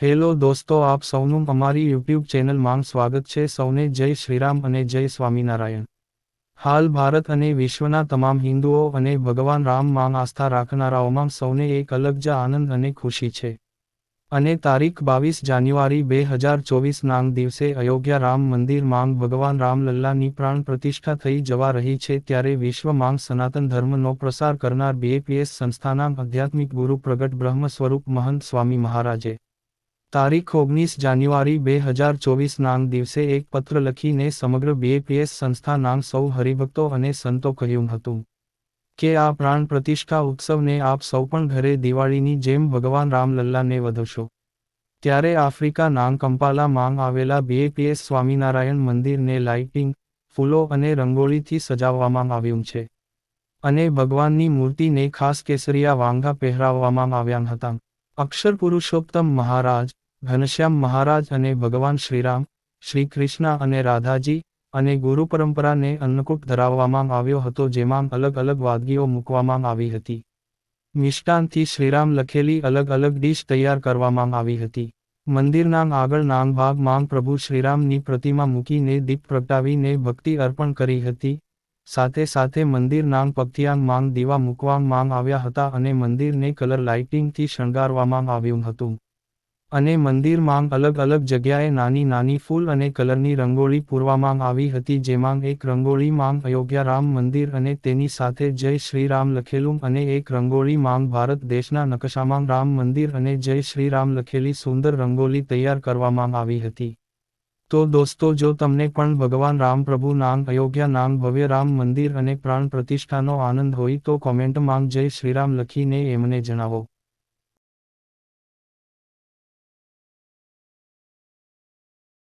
Hello દોસ્તો, આપ સૌનું અમારી યુટ્યુબ ચેનલમાં સ્વાગત છે. સૌને જય શ્રીરામ અને જય સ્વામિનારાયણ. હાલ ભારત અને વિશ્વના તમામ હિન્દુઓ અને ભગવાન રામમાં આસ્થા રાખનારાઓમાં સૌને એક અલગ જ આનંદ અને ખુશી છે. અને તારીખ 22 જાન્યુઆરી 2024ના દિવસે અયોધ્યા રામ મંદિરમાં ભગવાન રામલલ્લાની પ્રાણ પ્રતિષ્ઠા થઈ જવા રહી છે. ત્યારે વિશ્વમાં સનાતન ધર્મનો પ્રસાર કરનાર બીએપીએસ સંસ્થાના આધ્યાત્મિક ગુરુ પ્રગટ બ્રહ્મ સ્વરૂપ મહંત સ્વામી મહારાજે તારીખ 19 જાન્યુઆરી 2024ના દિવસે એક પત્ર લખીને સમગ્ર બીએપીએસ સંસ્થાના સૌ હરિભક્તો અને સંતો કહ્યું હતું કે આ પ્રાણ પ્રતિષ્ઠા ઉત્સવને આપ સૌ પણ ઘરે દિવાળીની જેમ ભગવાન રામલલ્લાને વધશો. ત્યારે આફ્રિકાના કંપાલામાં આવેલા બીએપીએસ સ્વામિનારાયણ મંદિરને લાઇટિંગ, ફૂલો અને રંગોળીથી સજાવવામાં આવ્યું છે. અને ભગવાનની મૂર્તિને ખાસ કેસરિયા વાંઘા પહેરાવવામાં આવ્યા હતા. અક્ષર પુરુષોત્તમ મહારાજ, ઘનશ્યામ મહારાજ અને ભગવાન શ્રીરામ, શ્રી કૃષ્ણ અને રાધાજી અને ગુરુ પરંપરાને અન્નકૂટ ધરાવવામાં આવ્યો હતો, જેમાં અલગ અલગ વાનગીઓ મૂકવામાં આવી હતી. મિષ્ટાનથી શ્રીરામ લખેલી અલગ અલગ ડીશ તૈયાર કરવામાં આવી હતી. મંદિરના આગળના ભાગમાં પ્રભુ શ્રીરામની પ્રતિમા મૂકીને દીપ પ્રગટાવીને ભક્તિ અર્પણ કરી હતી. સાથે સાથે મંદિરના પગથિયામાં દીવા મૂકવામાં આવ્યા હતા અને મંદિરને કલર લાઇટિંગથી શણગારવામાં આવ્યું હતું. અને મંદિરમાં અલગ અલગ જગ્યાએ નાની નાની ફૂલ અને કલરની રંગોળી પૂરવામાં આવી હતી, જેમાં એક રંગોળીમાં અયોધ્યા રામ મંદિર અને તેની સાથે જય શ્રી રામ લખેલું અને એક રંગોળીમાં ભારત દેશના નકશામાં રામ મંદિર અને જય શ્રી રામ લખેલી સુંદર રંગોળી તૈયાર કરવામાં આવી હતી. તો દોસ્તો, જો તમને પણ ભગવાન રામ પ્રભુના અયોધ્યાના ભવ્ય રામ મંદિર અને પ્રાણ પ્રતિષ્ઠાનો આનંદ હોય તો કોમેન્ટમાં જય શ્રીરામ લખીને એમને જણાવો.